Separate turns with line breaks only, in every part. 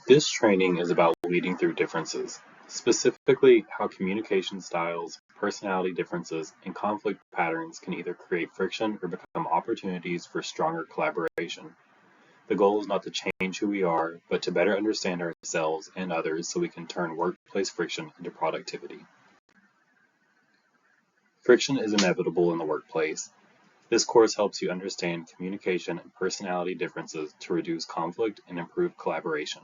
This training is about leading through differences, specifically how communication styles, personality differences, and conflict patterns can either create friction or become opportunities for stronger collaboration. The goal is not to change who we are, but to better understand ourselves and others so we can turn workplace friction into productivity. Friction is inevitable in the workplace. This course helps you understand communication and personality differences to reduce conflict and improve collaboration.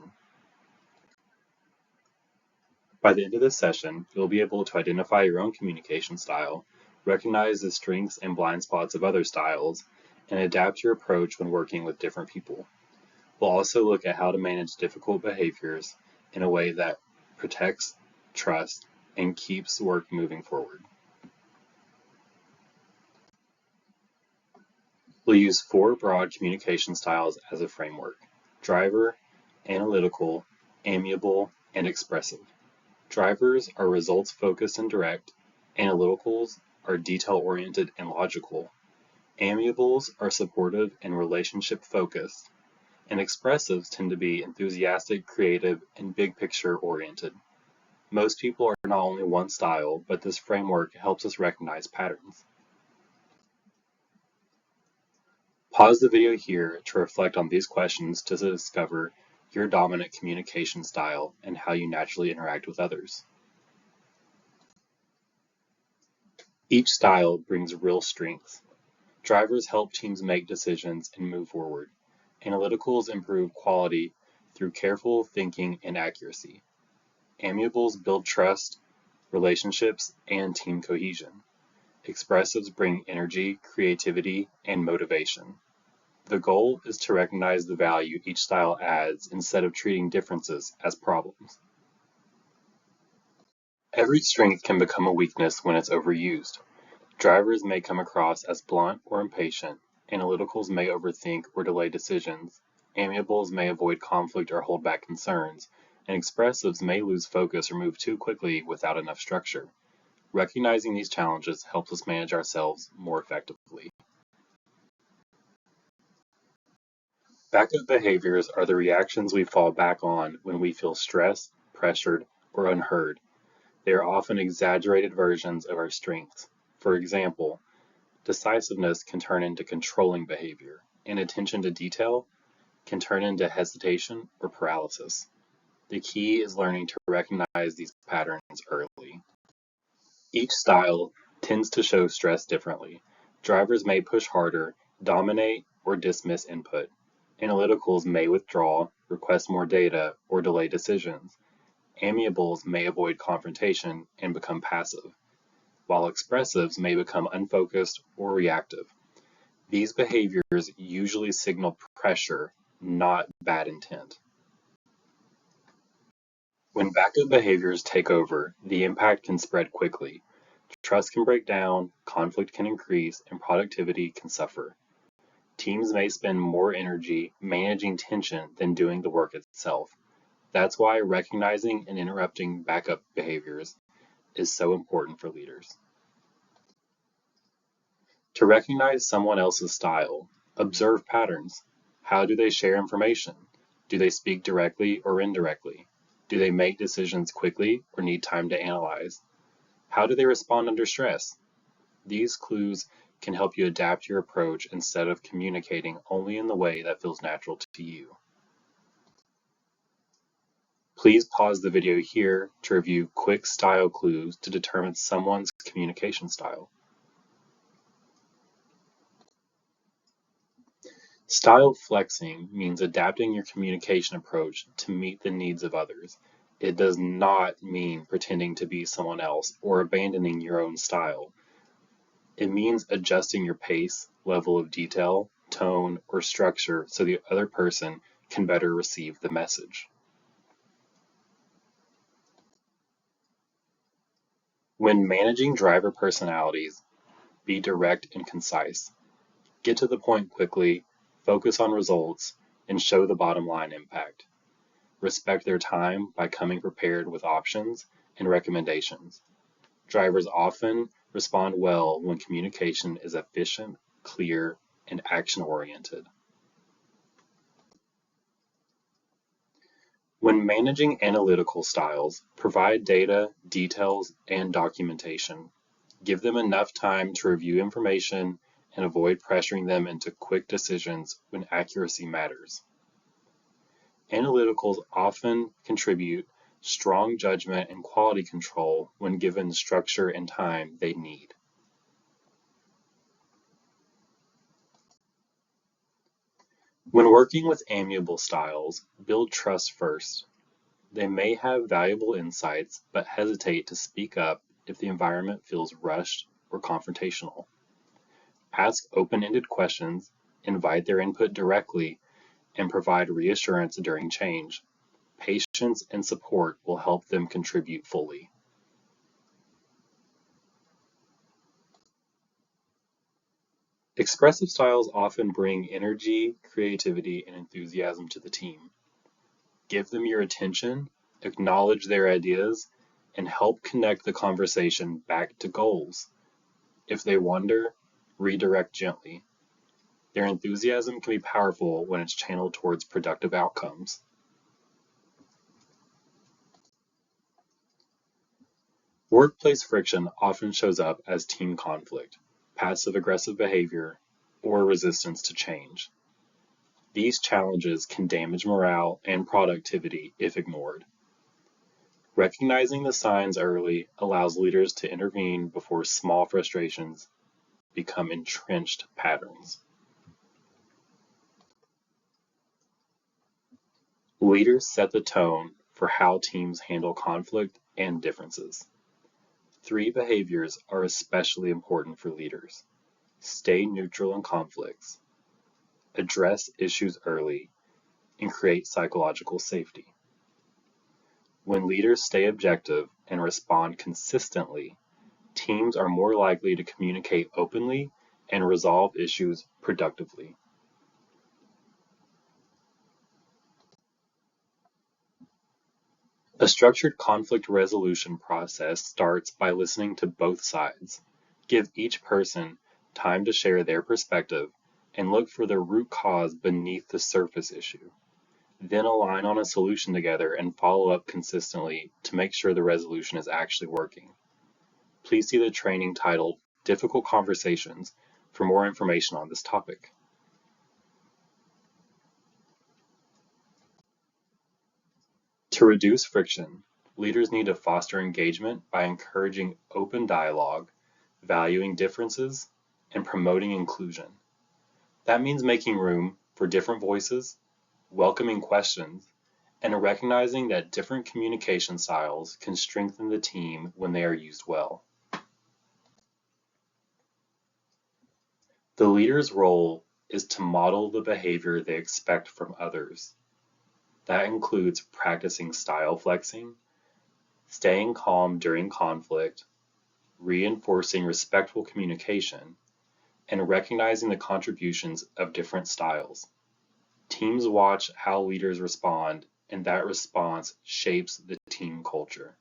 By the end of this session, you'll be able to identify your own communication style, recognize the strengths and blind spots of other styles, and adapt your approach when working with different people. We'll also look at how to manage difficult behaviors in a way that protects trust and keeps work moving forward. We'll use 4 broad communication styles as a framework: driver, analytical, amiable, and expressive. Drivers are results-focused and direct, analyticals are detail-oriented and logical, amiables are supportive and relationship-focused, and expressives tend to be enthusiastic, creative, and big-picture oriented. Most people are not only one style, but this framework helps us recognize patterns. Pause the video here to reflect on these questions to discover your dominant communication style and how you naturally interact with others. Each style brings real strengths. Drivers help teams make decisions and move forward. Analyticals improve quality through careful thinking and accuracy. Amiables build trust, relationships, and team cohesion. Expressives bring energy, creativity, and motivation. The goal is to recognize the value each style adds instead of treating differences as problems. Every strength can become a weakness when it's overused. Drivers may come across as blunt or impatient, analyticals may overthink or delay decisions, amiables may avoid conflict or hold back concerns, and expressives may lose focus or move too quickly without enough structure. Recognizing these challenges helps us manage ourselves more effectively. Backup behaviors are the reactions we fall back on when we feel stressed, pressured, or unheard. They are often exaggerated versions of our strengths. For example, decisiveness can turn into controlling behavior, and attention to detail can turn into hesitation or paralysis. The key is learning to recognize these patterns early. Each style tends to show stress differently. Drivers may push harder, dominate, or dismiss input. Analyticals may withdraw, request more data, or delay decisions. Amiables may avoid confrontation and become passive, while expressives may become unfocused or reactive. These behaviors usually signal pressure, not bad intent. When backup behaviors take over, the impact can spread quickly. Trust can break down, conflict can increase, and productivity can suffer. Teams may spend more energy managing tension than doing the work itself. That's why recognizing and interrupting backup behaviors is so important for leaders. To recognize someone else's style, observe patterns. How do they share information? Do they speak directly or indirectly? Do they make decisions quickly or need time to analyze? How do they respond under stress? These clues can help you adapt your approach instead of communicating only in the way that feels natural to you. Please pause the video here to review quick style clues to determine someone's communication style. Style flexing means adapting your communication approach to meet the needs of others. It does not mean pretending to be someone else or abandoning your own style. It means adjusting your pace, level of detail, tone, or structure so the other person can better receive the message. When managing driver personalities, be direct and concise. Get to the point quickly, focus on results, and show the bottom line impact. Respect their time by coming prepared with options and recommendations. Drivers often respond well when communication is efficient, clear, and action-oriented. When managing analytical styles, provide data, details, and documentation. Give them enough time to review information and avoid pressuring them into quick decisions when accuracy matters. Analyticals often contribute strong judgment and quality control when given the structure and time they need. When working with amiable styles, build trust first. They may have valuable insights, but hesitate to speak up if the environment feels rushed or confrontational. Ask open-ended questions, invite their input directly, and provide reassurance during change. Patience and support will help them contribute fully. Expressive styles often bring energy, creativity, and enthusiasm to the team. Give them your attention, acknowledge their ideas, and help connect the conversation back to goals. If they wander, redirect gently. Their enthusiasm can be powerful when it's channeled towards productive outcomes. Workplace friction often shows up as team conflict, passive-aggressive behavior, or resistance to change. These challenges can damage morale and productivity if ignored. Recognizing the signs early allows leaders to intervene before small frustrations become entrenched patterns. Leaders set the tone for how teams handle conflict and differences. Three behaviors are especially important for leaders. Stay neutral in conflicts, address issues early, and create psychological safety. When leaders stay objective and respond consistently, teams are more likely to communicate openly and resolve issues productively. A structured conflict resolution process starts by listening to both sides. Give each person time to share their perspective and look for the root cause beneath the surface issue. Then align on a solution together and follow up consistently to make sure the resolution is actually working. Please see the training titled Difficult Conversations for more information on this topic. To reduce friction, leaders need to foster engagement by encouraging open dialogue, valuing differences, and promoting inclusion. That means making room for different voices, welcoming questions, and recognizing that different communication styles can strengthen the team when they are used well. The leader's role is to model the behavior they expect from others. That includes practicing style flexing, staying calm during conflict, reinforcing respectful communication, and recognizing the contributions of different styles. Teams watch how leaders respond, and that response shapes the team culture.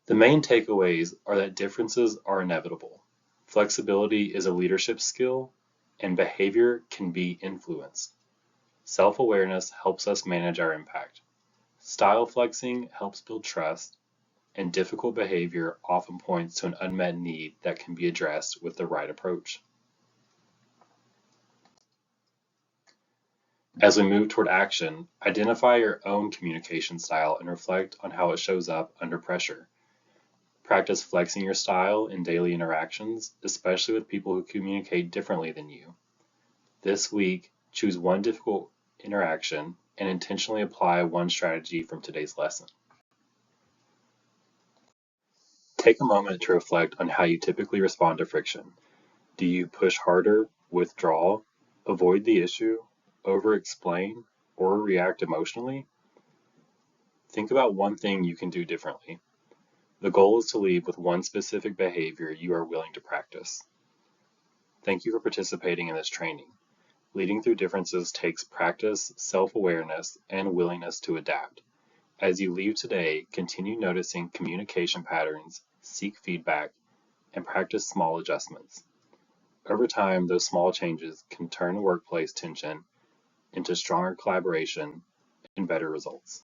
The main takeaways are that differences are inevitable. Flexibility is a leadership skill, and behavior can be influenced. Self-awareness helps us manage our impact. Style flexing helps build trust, and difficult behavior often points to an unmet need that can be addressed with the right approach. As we move toward action, identify your own communication style and reflect on how it shows up under pressure. Practice flexing your style in daily interactions, especially with people who communicate differently than you. This week, choose one difficult interaction and intentionally apply one strategy from today's lesson. Take a moment to reflect on how you typically respond to friction. Do you push harder, withdraw, avoid the issue, over-explain, or react emotionally? Think about one thing you can do differently. The goal is to leave with one specific behavior you are willing to practice. Thank you for participating in this training. Leading through differences takes practice, self-awareness, and willingness to adapt. As you leave today, continue noticing communication patterns, seek feedback, and practice small adjustments. Over time, those small changes can turn workplace tension into stronger collaboration and better results.